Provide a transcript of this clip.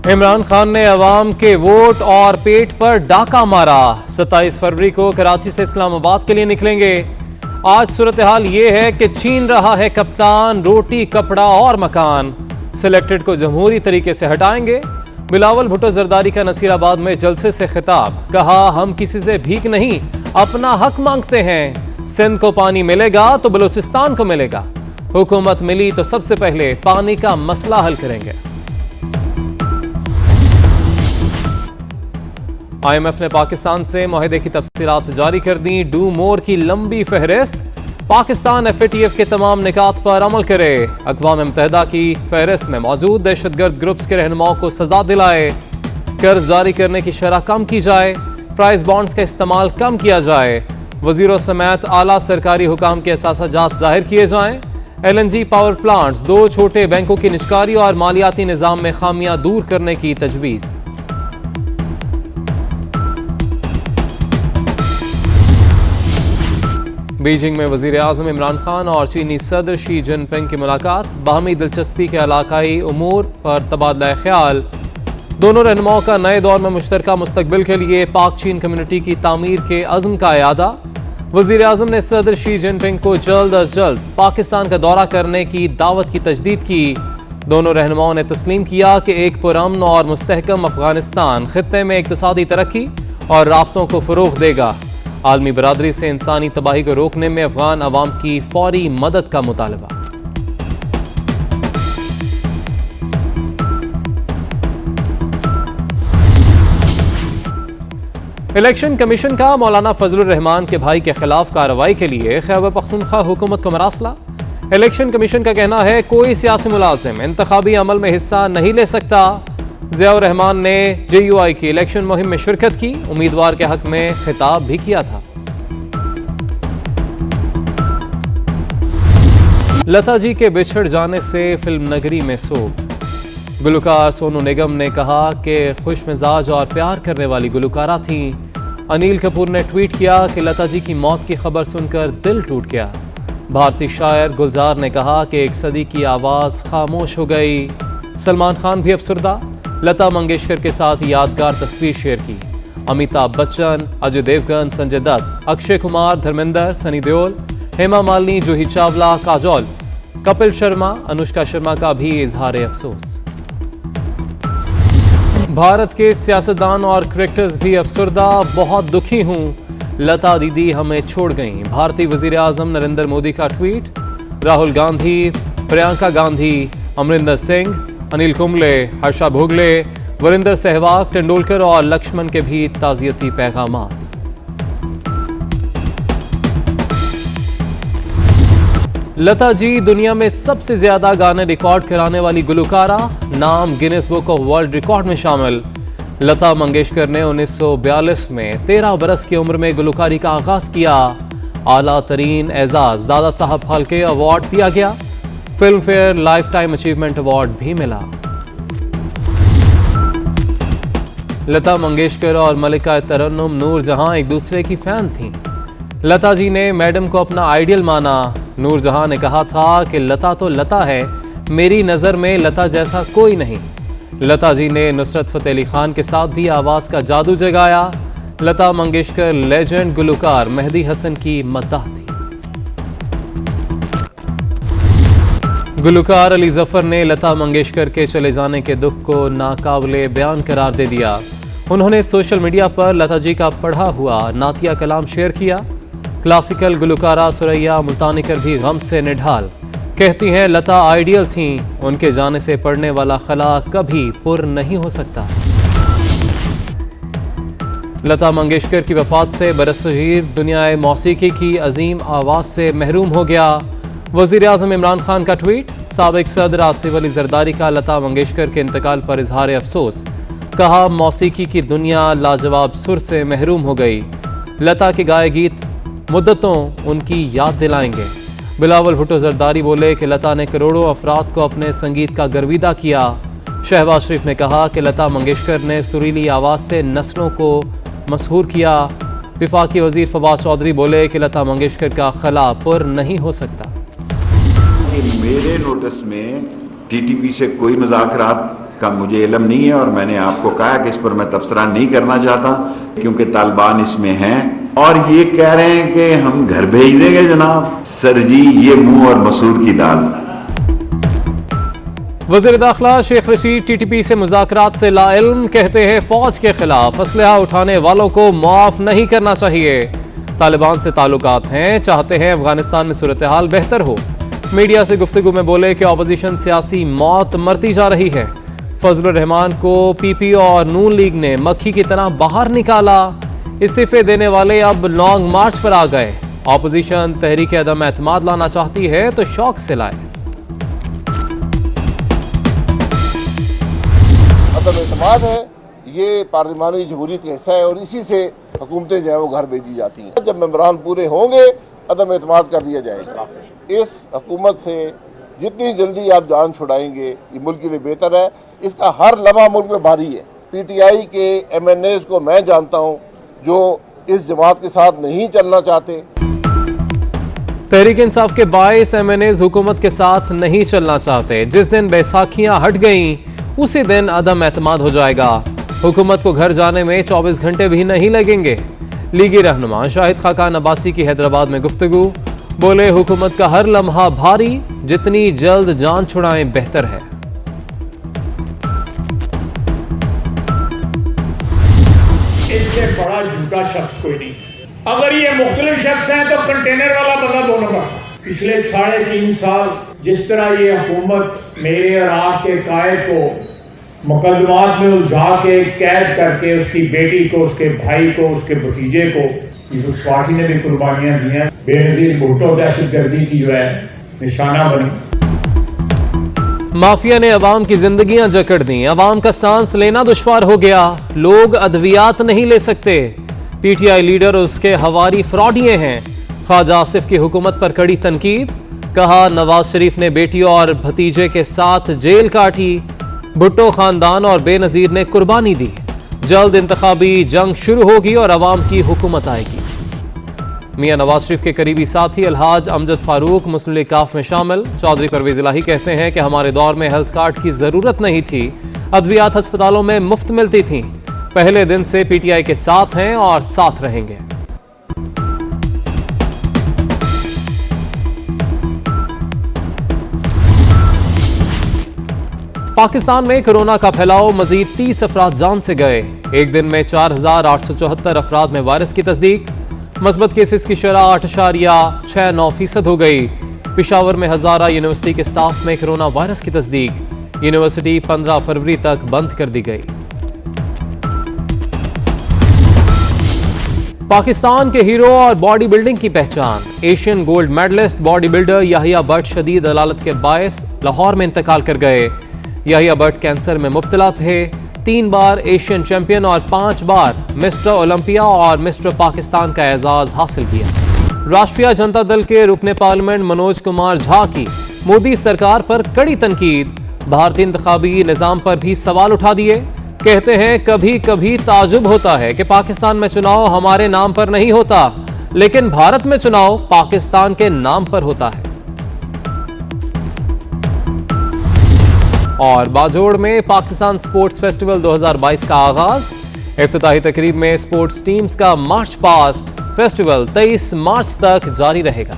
इमरान खान ने अवाम के वोट और पेट पर डाका मारा। 27 फरवरी को कराची से इस्लामाबाद के लिए निकलेंगे। आज सूरत हाल ये है कि छीन रहा है कप्तान रोटी, कपड़ा और मकान। सिलेक्टेड को जमहूरी तरीके से हटाएंगे। बिलावल भुट्टो जरदारी का नसीराबाद में जलसे से खिताब, कहा हम किसी से भीख नहीं, अपना हक मांगते हैं। सिंध को पानी मिलेगा तो बलूचिस्तान को मिलेगा। हुकूमत मिली तो सबसे पहले पानी का मसला हल करेंगे। IMF ने पाकिस्तान से मुआहदे की तफसीलात जारी कर दी। डू मोर की लंबी फहरिस्त। पाकिस्तान FATF के तमाम निकात पर अमल करे। अक़वाम मुत्तहिदा की फहरिस्त में मौजूद दहशतगर्द ग्रुप्स के रहनुमाओं को सजा दिलाए। कर्ज जारी करने की शरह कम की जाए। प्राइस बॉन्ड्स का इस्तेमाल कम किया जाए। वजीरों समेत आला सरकारी हुकाम के एहसासात जाहिर किए जाएं। LNG पावर प्लांट्स, 2 छोटे बैंकों की निजकारी और मालियाती निज़ाम में खामियां दूर करने की तजवीज़। बीजिंग में वज़ीर आज़म इमरान खान और चीनी सदर शी जिनपिंग की मुलाकात। बाहमी दिलचस्पी के इलाकाई उमूर पर तबादला ख्याल। दोनों रहनुमाओं का नए दौर में मुश्तरका मुस्तकबिल के लिए पाक चीन कम्युनिटी की तामीर के अज़्म का इयादा। वज़ीर आज़म ने सदर शी जिनपिंग को जल्द अज जल्द पाकिस्तान का दौरा करने की दावत की तजदीद की। दोनों रहनुमाओं ने तस्लीम किया कि एक पुरअमन और मुस्तहकम अफगानिस्तान खित्ते में इक़्तिसादी तरक्की और राब्तों को फ़रोग़ देगा। आलमी बरादरी से इंसानी तबाही को रोकने में अफगान अवाम की फौरी मदद का मुतालबा। इलेक्शन कमीशन का मौलाना फजलुर रहमान के भाई के खिलाफ कार्रवाई के लिए खैबर पख्तूनख्वा हुकूमत को मरासला। इलेक्शन कमीशन का कहना है कोई सियासी मुलाजिम इंतखाबी अमल में हिस्सा नहीं ले सकता। ज़ियाउर रहमान ने JUI की इलेक्शन मुहिम में शिरकत की। उम्मीदवार के हक में खिताब भी किया था। लता जी के बिछड़ जाने से फिल्म नगरी में सोग। गुलकार सोनू निगम ने कहा कि खुश मिजाज और प्यार करने वाली गुलकारा थीं। अनिल कपूर ने ट्वीट किया कि लता जी की मौत की खबर सुनकर दिल टूट गया। भारतीय शायर गुलजार ने कहा कि एक सदी की आवाज़ खामोश हो गई। सलमान खान भी अफसरदा। लता मंगेशकर के साथ यादगार तस्वीर शेयर की। अमिताभ बच्चन, अजय देवगन, संजय दत्त, अक्षय कुमार, धर्मेंद्र, सनी देओल, हेमा मालिनी, जूही चावला, काजोल, कपिल शर्मा, अनुष्का शर्मा का भी इजहार अफसोस। भारत के सियासतदान और क्रिकेटर्स भी अफसरदा, बहुत दुखी हूँ, लता दीदी हमें छोड़ गईं। भारतीय वजीर आजम नरेंद्र मोदी का ट्वीट। राहुल गांधी, प्रियंका गांधी, अमरिंदर सिंह, अनिल कुंबले, हर्षा भोगले, वरिंदर सहवाग, तेंदुलकर और लक्ष्मण के भी ताज़ियती पैगामात। लता जी दुनिया में सबसे ज्यादा गाने रिकॉर्ड कराने वाली गुलकारा, नाम Guinness book of world record में शामिल। लता मंगेशकर ने 1942 में 13 बरस की उम्र में गुलकारी का आगाज किया। आला तरीन एजाज दादा साहब फाल्के अवार्ड दिया गया। Film fair life time achievement award भी मिला। लता मंगेशकर और मलिका तरन्नुम नूरजहां एक दूसरे की फैन थीं। लता जी ने मैडम को अपना आइडियल माना। नूरजहां ने कहा था कि लता तो लता है, मेरी नज़र में लता जैसा कोई नहीं। लता जी ने नुसरत फ़तेह अली खान के साथ भी आवाज़ का जादू जगाया। लता मंगेशकर लेजेंड गुलकार मेहदी हसन की मद्दाह थी। गुलकार अली जफर ने लता मंगेशकर के चले जाने के दुख को नाकाबिले बयान करार दे दिया। उन्होंने सोशल मीडिया पर लता जी का पढ़ा हुआ नातिया कलाम शेयर किया। क्लासिकल गुलकारा सुरैया मुल्तानिकर भी गम से निढाल, कहती हैं लता आइडियल थीं, उनके जाने से पढ़ने वाला खला कभी पुर नहीं हो सकता। लता मंगेशकर की वफात से बरसगीर दुनियाए मौसीकी की अजीम आवाज़ से महरूम हो गया। वज़ीर आज़म इमरान खान का ट्वीट। साबिक सदर आसिफ अली जरदारी का लता मंगेशकर के इंतकाल पर इजहार अफसोस। कहा मौसीकी की दुनिया लाजवाब सुर से महरूम हो गई। लता के गाए गीत मुद्दतों उनकी याद दिलाएंगे। बिलावल भुट्टो जरदारी बोले कि लता ने करोड़ों अफराद को अपने संगीत का गर्विदा किया। शहबाज शरीफ ने कहा कि लता मंगेशकर ने सुरीली आवाज़ से नस्लों को मशहूर किया। विफाकी वजीर फवाद चौधरी बोले कि लता मंगेशकर का खला पुर नहीं हो सकता। मेरे नोटिस में TTP से कोई मजाक खराब का मुझे इल्म नहीं है और मैंने आपको कहा कि इस पर मैं तबसरा नहीं करना चाहता क्योंकि तालिबान इसमें हैं और ये कह रहे हैं कि हम घर भेज देंगे जनाब। सर जी, ये मुंह और मसूर की दाल। वज़ीर दाखिला शेख रशीद टीटीपी से मुज़ाकरात से लाइल्म, कहते हैं फौज के खिलाफ असलहा उठाने वालों को माफ नहीं करना चाहिए। तालिबान से ताल्लुकात हैं, चाहते हैं अफगानिस्तान में सूरत हाल बेहतर हो। मीडिया से गुफ्तगू में बोले कि ऑपोजिशन सियासी मौत मरती जा रही है। फजलुर रहमान को पीपी और नून लीग ने मक्खी की तरह बाहर निकाला। इस्तीफे देने वाले अब लॉन्ग मार्च पर आ गए। ऑपोजिशन तहरीक अदम एतमाद लाना चाहती है तो शौक से लाए। अदम एतमाद है, ये पार्लिमानी जमहूरियत का हिस्सा है और इसी से हुकूमतें जो है वो घर भेजी जाती हैं। जब मेंबरान पूरे होंगे अदम एतमाद कर दिया जाएगा। इस हुकूमत से जितनी जल्दी आप जान छुड़ाएंगे ये मुल्क के लिए बेहतर है। इसका हर लम्हा मुल्क में भारी है। पीटीआई के MNAs को मैं जानता हूँ जो इस जमात के साथ नहीं चलना चाहते। तहरीक इंसाफ के 22 MNAs हुकूमत के साथ नहीं चलना चाहते। जिस दिन बैसाखियां हट गईं उसी दिन अदम एतमाद हो जाएगा। हुकूमत को घर जाने में 24 घंटे भी नहीं लगेंगे। लीगी रहनुमा शाहिद खाकान अब्बासी की हैदराबाद में गुफ्तगू, बोले हुकूमत का हर लम्हा भारी, जितनी जल्द जान छुड़ाएं बेहतर है। इससे बड़ा झूठा शख्स कोई नहीं। अगर ये मुख्तलिफ शख्स हैं तो कंटेनर वाला बंदा 2 नंबर। पिछले 3.5 साल जिस तरह ये हुकूमत मेरे और आपके कायद को मुकदमात में उलझा के कैद करके उसकी बेटी को, उसके भाई को, उसके भतीजे को, पीपल्स पार्टी ने भी कुर्बानियां दी हैं। बेनजीर भुट्टो दहशतगर्दी की जो है निशाना बनी। माफिया ने अवाम की जिंदगियां जकड़ दी। अवाम का सांस लेना दुश्वार हो गया। लोग अद्वियात नहीं ले सकते। पीटीआई लीडर और उसके हवारी फ्रॉडिये हैं। ख्वाजा आसिफ की हुकूमत पर कड़ी तनकीद, कहा नवाज शरीफ ने बेटी और भतीजे के साथ जेल काटी। भुट्टो खानदान और बेनजीर ने कुर्बानी दी। जल्द इंतखाबी जंग शुरू होगी और अवाम की हुकूमत आएगी। मियां नवाज शरीफ के करीबी साथी अलहाज अमजद फारूक मुस्लिम लीग काफ में शामिल। चौधरी परवेज इलाही कहते हैं कि हमारे दौर में हेल्थ कार्ड की जरूरत नहीं थी, अद्वियात अस्पतालों में मुफ्त मिलती थी। पहले दिन से पीटीआई के साथ हैं और साथ रहेंगे। पाकिस्तान में कोरोना का फैलाव, मजीद 30 अफराद जान से गए। एक दिन में 4874 अफराद में वायरस की तस्दीक। मस्बत केसेस की शरह 8.69% हो गई। पिशावर में हजारा यूनिवर्सिटी के स्टाफ में कोरोना वायरस की तस्दीक। यूनिवर्सिटी 15 फरवरी तक बंद कर दी गई। पाकिस्तान के हीरो और बॉडी बिल्डिंग की पहचान, Asian gold medallist body builder Yahya Bhat शदीद अदालत के बायस लाहौर में इंतकाल कर गए। याहिया भट्ट कैंसर में मुब्तला थे। 3 बार एशियन चैंपियन और 5 बार मिस्टर ओलंपिया और मिस्टर पाकिस्तान का एजाज हासिल किया। राष्ट्रीय जनता दल के रुकने पार्लियामेंट मनोज कुमार झा की मोदी सरकार पर कड़ी तनकीद, भारतीय इंतखाबी निजाम पर भी सवाल उठा दिए। कहते हैं कभी कभी ताजुब होता है कि पाकिस्तान में चुनाव हमारे नाम पर नहीं होता, लेकिन भारत में चुनाव पाकिस्तान के नाम पर होता है। और बाजोड़ में पाकिस्तान स्पोर्ट्स फेस्टिवल 2022 का आगाज। इफ्तिताही तकरीब में स्पोर्ट्स टीम्स का मार्च पास्ट। फेस्टिवल 23 मार्च तक जारी रहेगा।